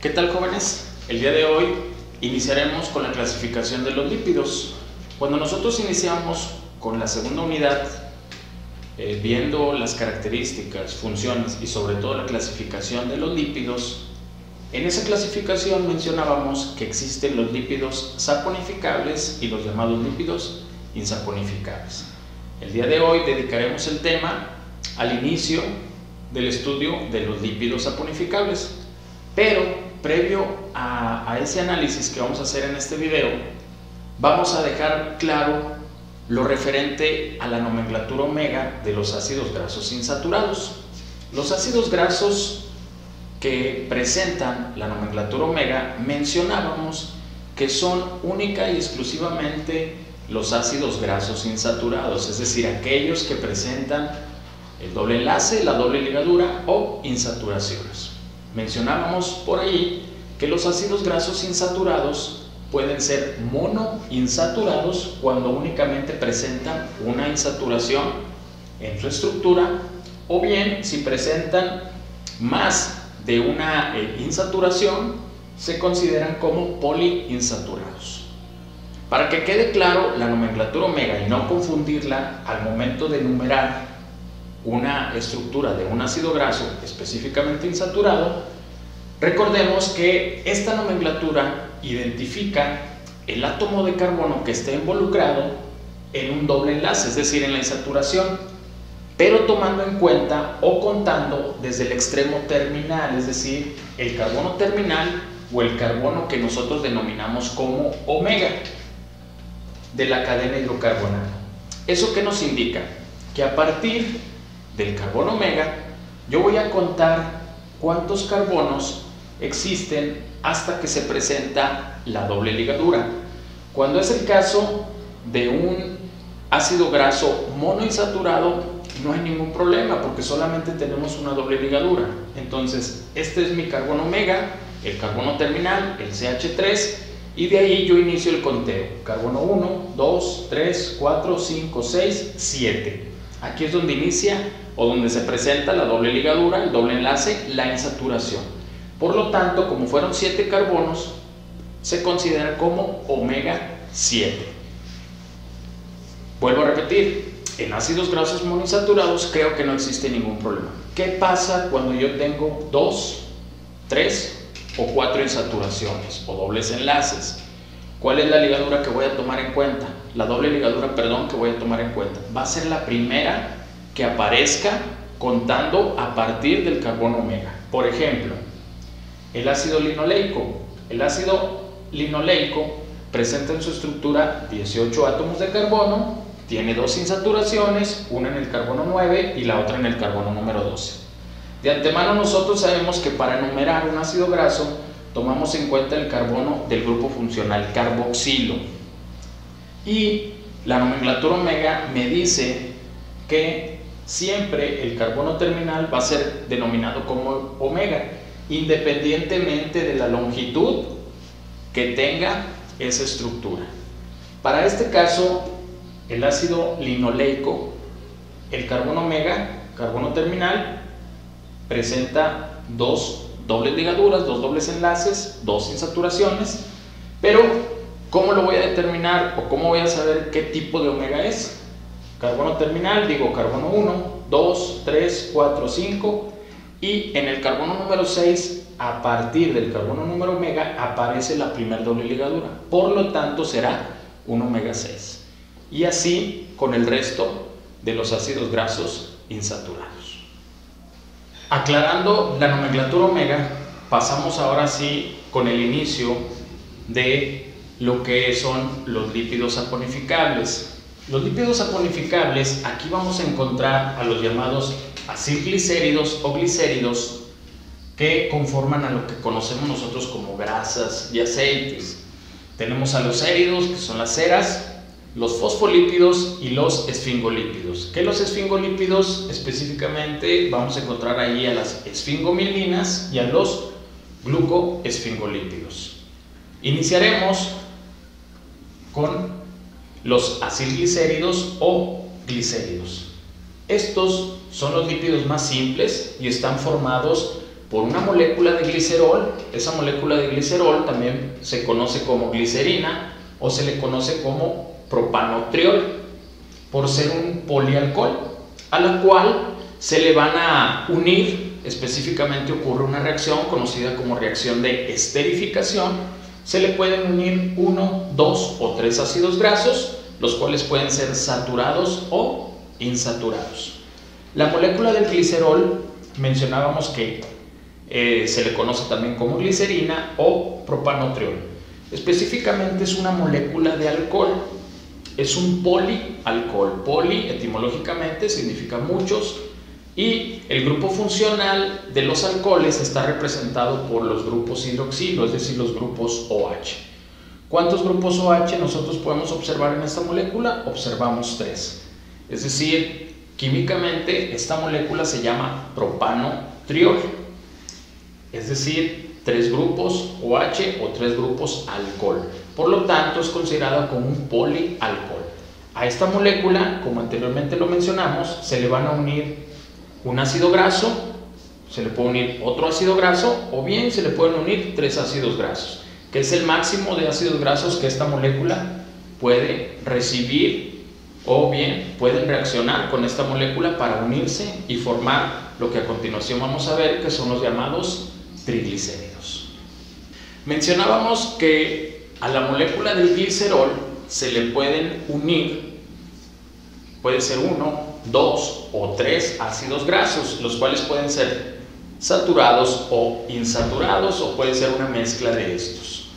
¿Qué tal, jóvenes? El día de hoy iniciaremos con la clasificación de los lípidos. Cuando nosotros iniciamos con la segunda unidad, viendo las características, funciones y sobre todo la clasificación de los lípidos, en esa clasificación mencionábamos que existen los lípidos saponificables y los llamados lípidos insaponificables. El día de hoy dedicaremos el tema al inicio del estudio de los lípidos saponificables, pero previo a ese análisis que vamos a hacer en este video, vamos a dejar claro lo referente a la nomenclatura omega de los ácidos grasos insaturados. Los ácidos grasos que presentan la nomenclatura omega mencionábamos que son única y exclusivamente los ácidos grasos insaturados, es decir, aquellos que presentan el doble enlace, la doble ligadura o insaturaciones. Mencionábamos por ahí que los ácidos grasos insaturados pueden ser monoinsaturados cuando únicamente presentan una insaturación en su estructura, o bien si presentan más de una insaturación se consideran como poliinsaturados. Para que quede claro la nomenclatura omega y no confundirla al momento de enumerar una estructura de un ácido graso específicamente insaturado, recordemos que esta nomenclatura identifica el átomo de carbono que está involucrado en un doble enlace, es decir, en la insaturación, pero tomando en cuenta o contando desde el extremo terminal, es decir, el carbono terminal o el carbono que nosotros denominamos como omega de la cadena hidrocarbonada. ¿Eso qué nos indica? Que a partir del carbono omega yo voy a contar cuántos carbonos existen hasta que se presenta la doble ligadura. Cuando es el caso de un ácido graso monoinsaturado no hay ningún problema porque solamente tenemos una doble ligadura. Entonces este es mi carbono omega, el carbono terminal, el CH3, y de ahí yo inicio el conteo. Carbono 1, 2, 3, 4, 5, 6, 7. Aquí es donde inicia o donde se presenta la doble ligadura, el doble enlace, la insaturación. Por lo tanto, como fueron 7 carbonos, se considera como omega 7. Vuelvo a repetir, en ácidos grasos monoinsaturados creo que no existe ningún problema. ¿Qué pasa cuando yo tengo 2, 3 o 4 insaturaciones o dobles enlaces? ¿Cuál es la ligadura que voy a tomar en cuenta? La doble ligadura, perdón, que voy a tomar en cuenta. Va a ser la primera que aparezca contando a partir del carbono omega. Por ejemplo, el ácido linoleico. El ácido linoleico presenta en su estructura 18 átomos de carbono, tiene 2 insaturaciones, una en el carbono 9 y la otra en el carbono número 12. De antemano nosotros sabemos que para enumerar un ácido graso tomamos en cuenta el carbono del grupo funcional carboxilo, y la nomenclatura omega me dice que siempre el carbono terminal va a ser denominado como omega, independientemente de la longitud que tenga esa estructura. Para este caso, el ácido linoleico, el carbono omega, carbono terminal, presenta 2 dobles ligaduras, 2 dobles enlaces, 2 insaturaciones, pero ¿cómo lo voy a determinar o cómo voy a saber qué tipo de omega es? Carbono terminal, digo carbono 1, 2, 3, 4, 5, y en el carbono número 6, a partir del carbono número omega, aparece la primera doble ligadura, por lo tanto será un omega 6. Y así con el resto de los ácidos grasos insaturados. Aclarando la nomenclatura omega, pasamos ahora sí con el inicio de lo que son los lípidos saponificables. Los lípidos saponificables, aquí vamos a encontrar a los llamados acilglicéridos o glicéridos, que conforman a lo que conocemos nosotros como grasas y aceites. Tenemos a los séridos, que son las ceras, los fosfolípidos y los esfingolípidos. Que los esfingolípidos específicamente vamos a encontrar ahí a las esfingomilinas y a los glucoesfingolípidos. Iniciaremos con los acilglicéridos o glicéridos. Estos son los lípidos más simples y están formados por una molécula de glicerol. Esa molécula de glicerol también se conoce como glicerina o se le conoce como propanotriol, por ser un polialcohol, a la cual se le van a unir. Específicamente ocurre una reacción conocida como reacción de esterificación. Se le pueden unir 1, 2 o 3 ácidos grasos, los cuales pueden ser saturados o insaturados. La molécula del glicerol mencionábamos que se le conoce también como glicerina o propanotriol. Específicamente es una molécula de alcohol, es un polialcohol. Poli etimológicamente significa muchos, y el grupo funcional de los alcoholes está representado por los grupos hidroxilo, es decir, los grupos OH. ¿Cuántos grupos OH nosotros podemos observar en esta molécula? Observamos 3. Es decir, químicamente esta molécula se llama propanotriol, es decir, 3 grupos OH o 3 grupos alcohol. Por lo tanto, es considerado como un polialcohol. A esta molécula, como anteriormente lo mencionamos, se le van a unir un ácido graso, se le puede unir otro ácido graso, o bien se le pueden unir 3 ácidos grasos, que es el máximo de ácidos grasos que esta molécula puede recibir, o bien pueden reaccionar con esta molécula para unirse y formar lo que a continuación vamos a ver, que son los llamados triglicéridos. Mencionábamos que a la molécula del glicerol se le pueden unir, puede ser 1, 2 o 3 ácidos grasos, los cuales pueden ser saturados o insaturados, o puede ser una mezcla de estos.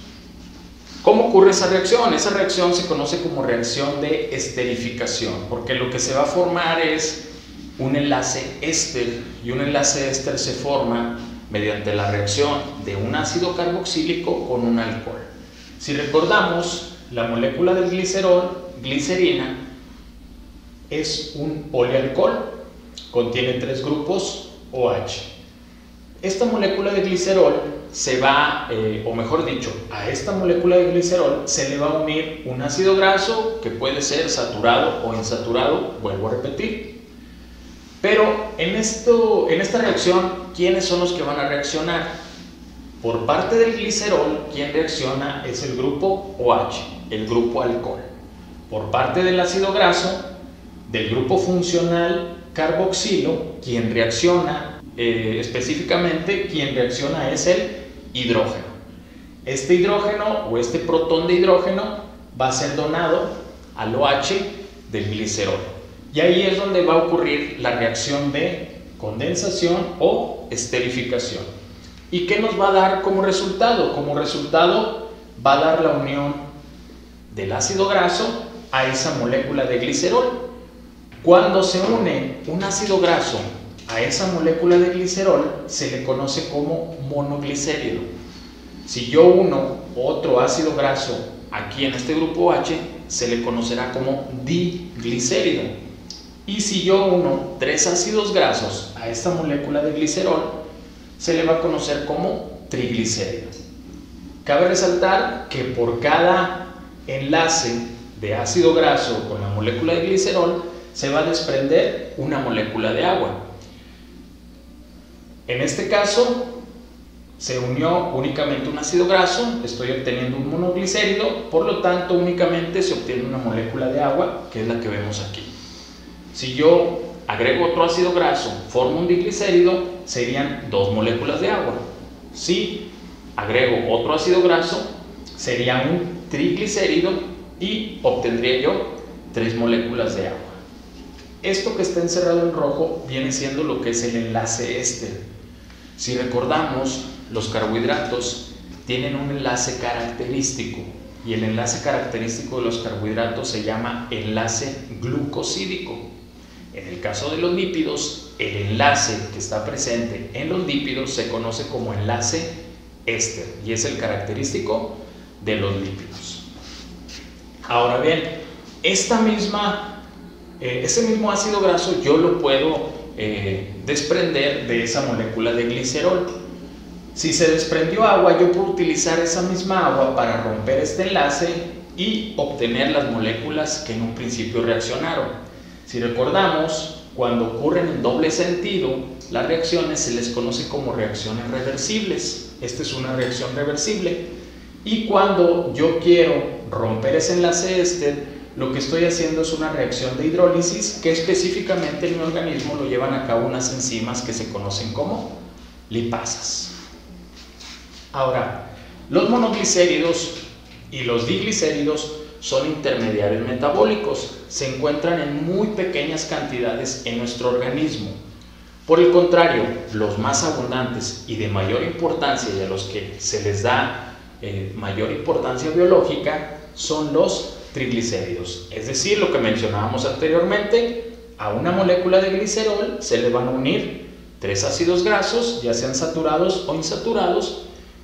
¿Cómo ocurre esa reacción? Esa reacción se conoce como reacción de esterificación, porque lo que se va a formar es un enlace éster, y un enlace éster se forma mediante la reacción de un ácido carboxílico con un alcohol. Si recordamos, la molécula del glicerol, glicerina, es un polialcohol, contiene 3 grupos OH. Esta molécula de glicerol se va, o mejor dicho, a esta molécula de glicerol se le va a unir un ácido graso que puede ser saturado o insaturado, vuelvo a repetir. Pero en esta reacción, ¿quiénes son los que van a reaccionar? Por parte del glicerol, quien reacciona es el grupo OH, el grupo alcohol. Por parte del ácido graso, del grupo funcional carboxilo, quien reacciona, específicamente quien reacciona es el hidrógeno. Este hidrógeno o este protón de hidrógeno va a ser donado al OH del glicerol. Y ahí es donde va a ocurrir la reacción de condensación o esterificación. ¿Y qué nos va a dar como resultado? Como resultado va a dar la unión del ácido graso a esa molécula de glicerol. Cuando se une un ácido graso a esa molécula de glicerol, se le conoce como monoglicérido. Si yo uno otro ácido graso aquí en este grupo OH, se le conocerá como diglicérido. Y si yo uno 3 ácidos grasos a esta molécula de glicerol, se le va a conocer como triglicérido. Cabe resaltar que por cada enlace de ácido graso con la molécula de glicerol, se va a desprender una molécula de agua. En este caso, se unió únicamente un ácido graso, estoy obteniendo un monoglicérido, por lo tanto únicamente se obtiene una molécula de agua, que es la que vemos aquí. Si yo agrego otro ácido graso, formo un diglicérido, serían 2 moléculas de agua. Si agrego otro ácido graso, sería un triglicérido y obtendría yo 3 moléculas de agua. Esto que está encerrado en rojo viene siendo lo que es el enlace éster. Si recordamos, los carbohidratos tienen un enlace característico, y el enlace característico de los carbohidratos se llama enlace glucosídico. En el caso de los lípidos, el enlace que está presente en los lípidos se conoce como enlace éster, y es el característico de los lípidos. Ahora bien, ese mismo ácido graso yo lo puedo desprender de esa molécula de glicerol. Si se desprendió agua, yo puedo utilizar esa misma agua para romper este enlace y obtener las moléculas que en un principio reaccionaron. Si recordamos, Cuando ocurren en doble sentido, las reacciones se les conoce como reacciones reversibles. Esta es una reacción reversible. Y cuando yo quiero romper ese enlace éster, lo que estoy haciendo es una reacción de hidrólisis que específicamente en mi organismo lo llevan a cabo unas enzimas que se conocen como lipasas. Ahora, los monoglicéridos y los diglicéridos son intermediarios metabólicos, se encuentran en muy pequeñas cantidades en nuestro organismo. Por el contrario, los más abundantes y de mayor importancia y a los que se les da mayor importancia biológica son los triglicéridos. Es decir, lo que mencionábamos anteriormente, a una molécula de glicerol se le van a unir 3 ácidos grasos, ya sean saturados o insaturados,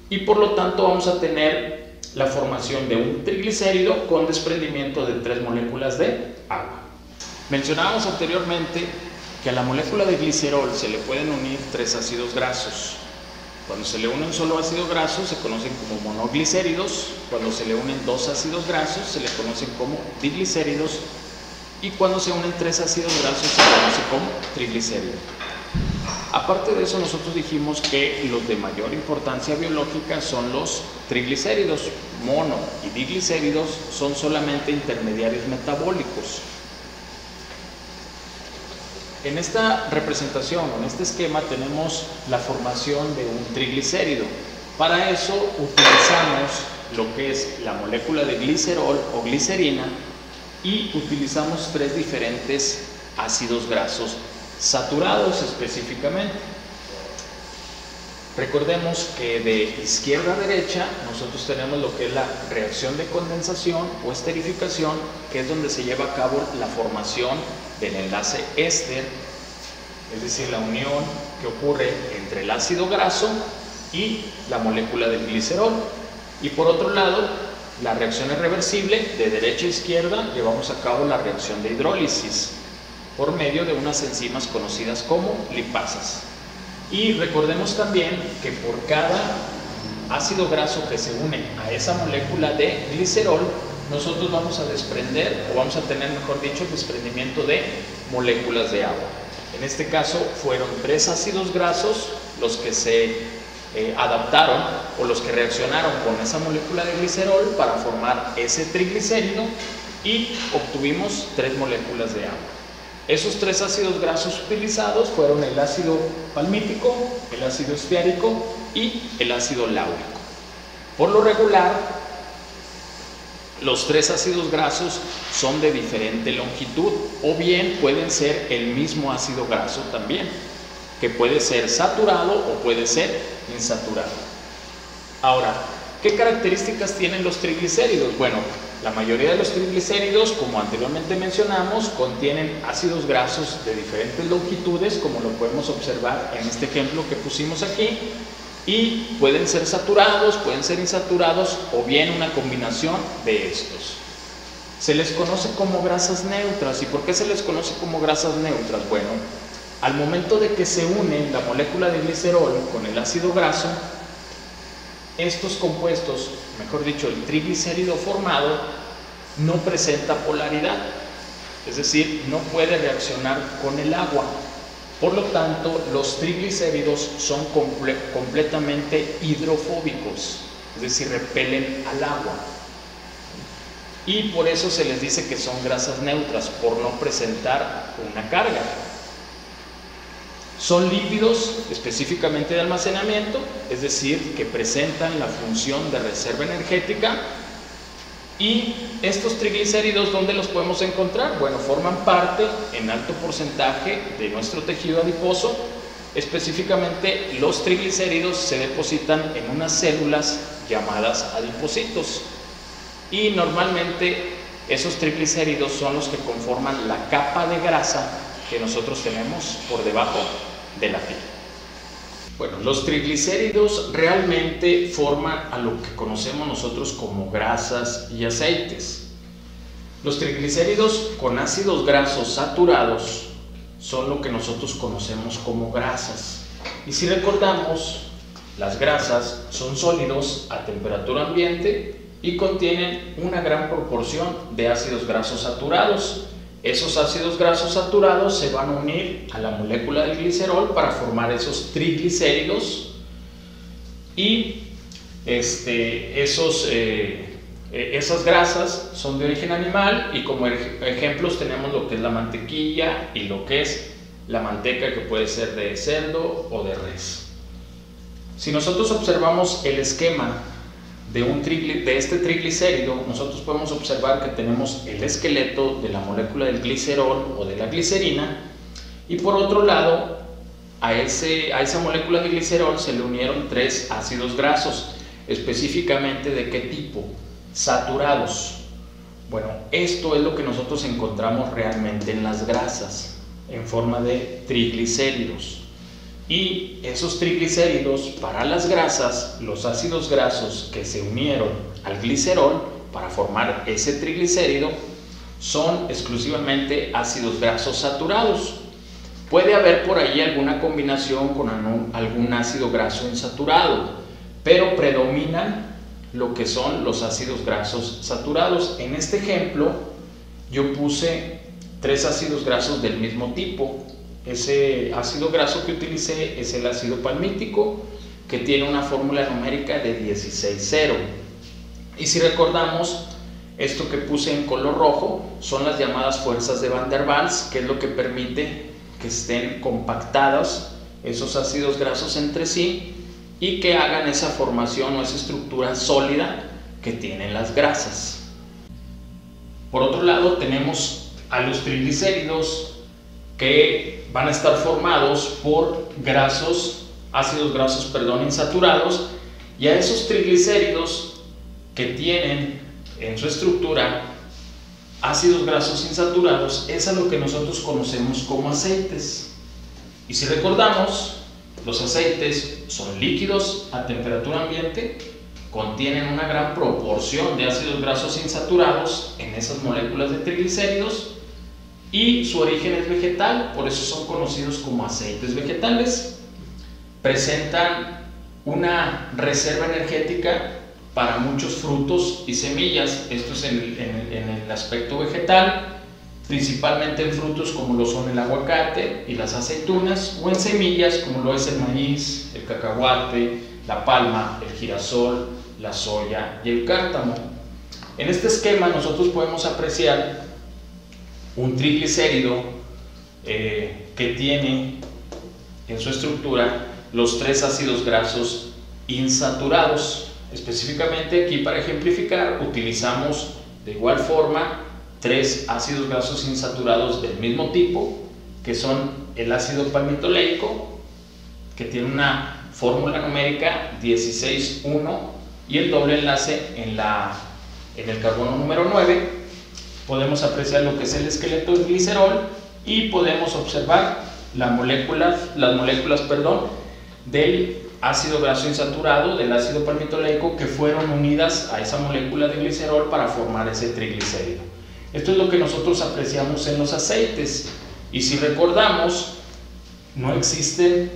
y por lo tanto vamos a tener la formación de un triglicérido con desprendimiento de 3 moléculas de agua. Mencionábamos anteriormente que a la molécula de glicerol se le pueden unir 3 ácidos grasos. Cuando se le une un solo ácido graso se conocen como monoglicéridos, cuando se le unen 2 ácidos grasos se le conocen como diglicéridos y cuando se unen 3 ácidos grasos se conoce como triglicérido. Aparte de eso, nosotros dijimos que los de mayor importancia biológica son los triglicéridos. Mono y diglicéridos son solamente intermediarios metabólicos. En esta representación, en este esquema, tenemos la formación de un triglicérido. Para eso utilizamos lo que es la molécula de glicerol o glicerina y utilizamos 3 diferentes ácidos grasos saturados específicamente. Recordemos que de izquierda a derecha nosotros tenemos lo que es la reacción de condensación o esterificación, que es donde se lleva a cabo la formación del enlace éster, es decir, la unión que ocurre entre el ácido graso y la molécula del glicerol. Y por otro lado, la reacción es reversible, de derecha a izquierda llevamos a cabo la reacción de hidrólisis por medio de unas enzimas conocidas como lipasas. Y recordemos también que por cada ácido graso que se une a esa molécula de glicerol, nosotros vamos a desprender, o vamos a tener, mejor dicho, el desprendimiento de moléculas de agua. En este caso fueron 3 ácidos grasos los que se adaptaron o los que reaccionaron con esa molécula de glicerol para formar ese triglicérido y obtuvimos 3 moléculas de agua. Esos 3 ácidos grasos utilizados fueron el ácido palmítico, el ácido esteárico y el ácido láurico. Por lo regular, los 3 ácidos grasos son de diferente longitud o bien pueden ser el mismo ácido graso también, que puede ser saturado o puede ser insaturado. Ahora, ¿qué características tienen los triglicéridos? Bueno, la mayoría de los triglicéridos, como anteriormente mencionamos, contienen ácidos grasos de diferentes longitudes, como lo podemos observar en este ejemplo que pusimos aquí, y pueden ser saturados, pueden ser insaturados o bien una combinación de estos. Se les conoce como grasas neutras. ¿Y por qué se les conoce como grasas neutras? Bueno, al momento de que se une la molécula de glicerol con el ácido graso, estos compuestos, mejor dicho, el triglicérido formado, no presenta polaridad, es decir, no puede reaccionar con el agua. Por lo tanto, los triglicéridos son completamente hidrofóbicos, es decir, repelen al agua. Y por eso se les dice que son grasas neutras, por no presentar una carga. Son lípidos específicamente de almacenamiento, es decir, que presentan la función de reserva energética. Y estos triglicéridos, ¿dónde los podemos encontrar? Bueno, forman parte en alto porcentaje de nuestro tejido adiposo. Específicamente, los triglicéridos se depositan en unas células llamadas adipocitos. Y normalmente esos triglicéridos son los que conforman la capa de grasa que nosotros tenemos por debajo de la piel. Bueno, los triglicéridos realmente forman a lo que conocemos nosotros como grasas y aceites. Los triglicéridos con ácidos grasos saturados son lo que nosotros conocemos como grasas. Y si recordamos, las grasas son sólidos a temperatura ambiente y contienen una gran proporción de ácidos grasos saturados. Esos ácidos grasos saturados se van a unir a la molécula del glicerol para formar esos triglicéridos y esas grasas son de origen animal y como ejemplos tenemos lo que es la mantequilla y lo que es la manteca, que puede ser de cerdo o de res. Si nosotros observamos el esquema de este triglicérido, nosotros podemos observar que tenemos el esqueleto de la molécula del glicerol o de la glicerina, y por otro lado a esa molécula de glicerol se le unieron 3 ácidos grasos. Específicamente, ¿de qué tipo? Saturados. Bueno, esto es lo que nosotros encontramos realmente en las grasas, en forma de triglicéridos. Y esos triglicéridos, para las grasas, los ácidos grasos que se unieron al glicerol para formar ese triglicérido, son exclusivamente ácidos grasos saturados. Puede haber por ahí alguna combinación con algún ácido graso insaturado, pero predominan lo que son los ácidos grasos saturados. En este ejemplo yo puse 3 ácidos grasos del mismo tipo. Ese ácido graso que utilicé es el ácido palmítico, que tiene una fórmula numérica de 16,0. Y si recordamos, esto que puse en color rojo son las llamadas fuerzas de Van der Waals, que es lo que permite que estén compactados esos ácidos grasos entre sí y que hagan esa formación o esa estructura sólida que tienen las grasas. Por otro lado, tenemos a los triglicéridos, que van a estar formados por ácidos grasos insaturados, y a esos triglicéridos que tienen en su estructura ácidos grasos insaturados es a lo que nosotros conocemos como aceites. Y si recordamos, los aceites son líquidos a temperatura ambiente, contienen una gran proporción de ácidos grasos insaturados en esas moléculas de triglicéridos y su origen es vegetal, por eso son conocidos como aceites vegetales. Presentan una reserva energética para muchos frutos y semillas. Esto es en el aspecto vegetal, principalmente en frutos como lo son el aguacate y las aceitunas, o en semillas como lo es el maíz, el cacahuate, la palma, el girasol, la soya y el cártamo. En este esquema nosotros podemos apreciar un triglicérido que tiene en su estructura los 3 ácidos grasos insaturados. Específicamente aquí, para ejemplificar, utilizamos de igual forma 3 ácidos grasos insaturados del mismo tipo, que son el ácido palmitoleico, que tiene una fórmula numérica 16,1 y el doble enlace en el carbono número 9. Podemos apreciar lo que es el esqueleto del glicerol y podemos observar las moléculas del ácido graso insaturado, del ácido palmitoleico, que fueron unidas a esa molécula de glicerol para formar ese triglicérido. Esto es lo que nosotros apreciamos en los aceites. Y si recordamos, no existen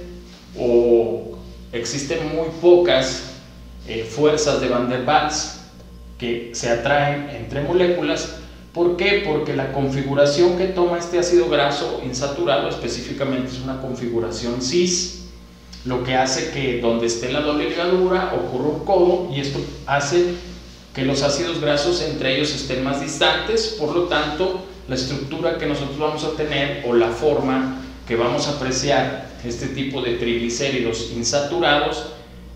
o existen muy pocas fuerzas de Van der Waals que se atraen entre moléculas. ¿Por qué? Porque la configuración que toma este ácido graso insaturado específicamente es una configuración cis, lo que hace que donde esté la doble ligadura ocurra un codo, y esto hace que los ácidos grasos entre ellos estén más distantes. Por lo tanto, la estructura que nosotros vamos a tener o la forma que vamos a apreciar este tipo de triglicéridos insaturados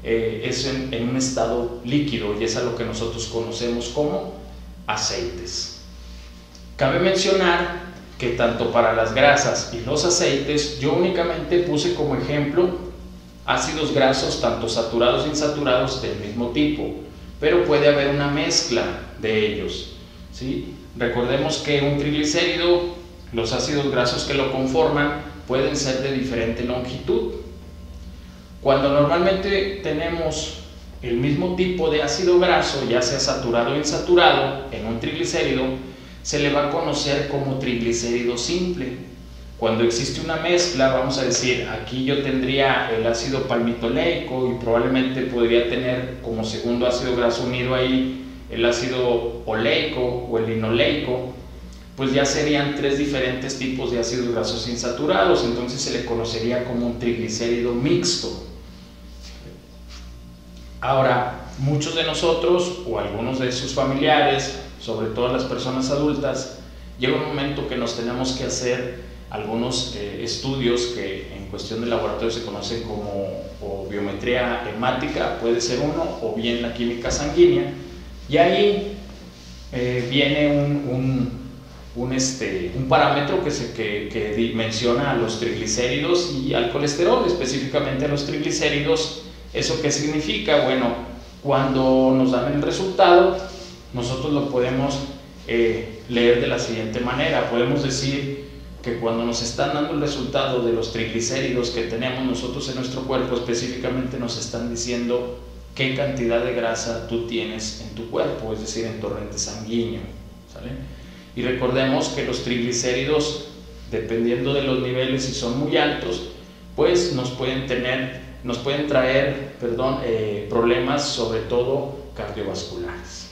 es en un estado líquido, y es a lo que nosotros conocemos como aceites. Cabe mencionar que tanto para las grasas y los aceites yo únicamente puse como ejemplo ácidos grasos tanto saturados e insaturados del mismo tipo, pero puede haber una mezcla de ellos, ¿sí? Recordemos que un triglicérido, los ácidos grasos que lo conforman pueden ser de diferente longitud. Cuando normalmente tenemos el mismo tipo de ácido graso, ya sea saturado o insaturado, en un triglicérido, se le va a conocer como triglicérido simple. Cuando existe una mezcla, vamos a decir, aquí yo tendría el ácido palmitoleico y probablemente podría tener como segundo ácido graso unido ahí el ácido oleico o el linoleico, pues ya serían 3 diferentes tipos de ácidos grasos insaturados, entonces se le conocería como un triglicérido mixto. Ahora, muchos de nosotros o algunos de sus familiares, sobre todo las personas adultas, llega un momento que nos tenemos que hacer algunos estudios que en cuestión de laboratorio se conocen como o biometría hemática, puede ser uno, o bien la química sanguínea, y ahí viene un parámetro que menciona a los triglicéridos y al colesterol, específicamente a los triglicéridos. ¿Eso qué significa? Bueno, cuando nos dan el resultado, nosotros lo podemos leer de la siguiente manera. Podemos decir que cuando nos están dando el resultado de los triglicéridos que tenemos nosotros en nuestro cuerpo, específicamente nos están diciendo qué cantidad de grasa tú tienes en tu cuerpo, es decir, en torrente sanguíneo, ¿sale? Y recordemos que los triglicéridos, dependiendo de los niveles, si son muy altos, pues nos pueden traer problemas, sobre todo cardiovasculares.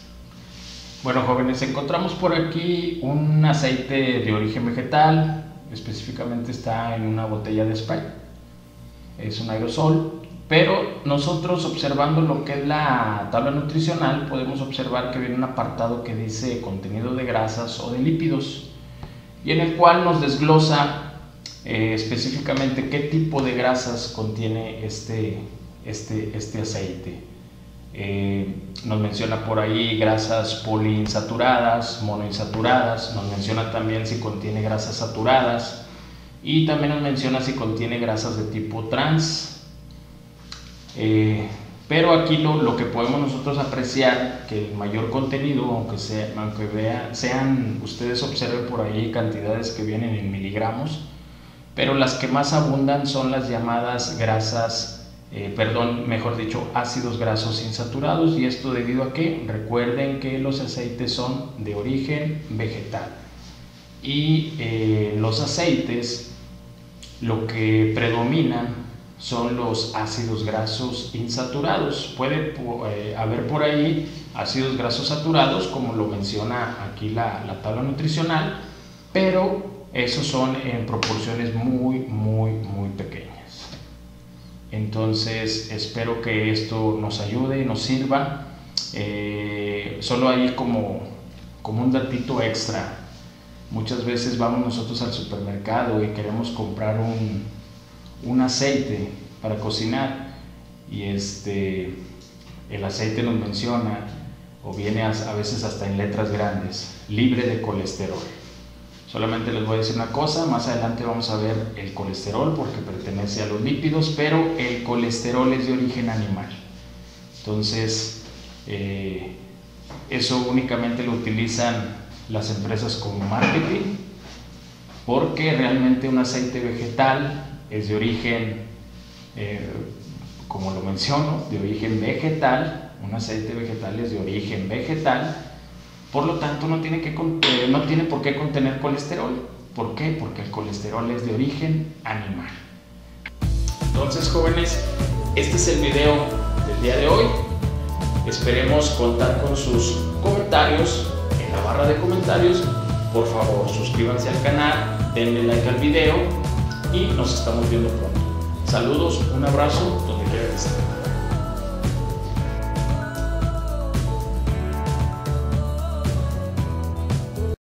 Bueno, jóvenes, encontramos por aquí un aceite de origen vegetal, específicamente está en una botella de spray, es un aerosol, pero nosotros, observando lo que es la tabla nutricional, podemos observar que viene un apartado que dice contenido de grasas o de lípidos, y en el cual nos desglosa específicamente qué tipo de grasas contiene este aceite. Nos menciona por ahí grasas poliinsaturadas, monoinsaturadas, nos menciona también si contiene grasas saturadas y también nos menciona si contiene grasas de tipo trans. Pero aquí lo que podemos nosotros apreciar, que el mayor contenido, aunque sean, ustedes observen por ahí cantidades que vienen en miligramos, pero las que más abundan son las llamadas ácidos grasos insaturados. ¿Y esto debido a qué? Recuerden que los aceites son de origen vegetal y los aceites lo que predominan son los ácidos grasos insaturados. Puede haber por ahí ácidos grasos saturados, como lo menciona aquí la tabla nutricional, pero esos son en proporciones muy pequeñas. Entonces espero que esto nos ayude y nos sirva. Solo hay como un datito extra. Muchas veces vamos nosotros al supermercado y queremos comprar un aceite para cocinar y el aceite nos menciona, o viene a veces hasta en letras grandes, libre de colesterol. Solamente les voy a decir una cosa, más adelante vamos a ver el colesterol porque pertenece a los lípidos, pero el colesterol es de origen animal. Entonces, eso únicamente lo utilizan las empresas como marketing, porque realmente un aceite vegetal es de origen, como lo menciono, de origen vegetal. Un aceite vegetal es de origen vegetal. Por lo tanto, no tiene por qué contener colesterol. ¿Por qué? Porque el colesterol es de origen animal. Entonces, jóvenes, este es el video del día de hoy. Esperemos contar con sus comentarios en la barra de comentarios. Por favor, suscríbanse al canal, denle like al video y nos estamos viendo pronto. Saludos, un abrazo, donde quiera que estén.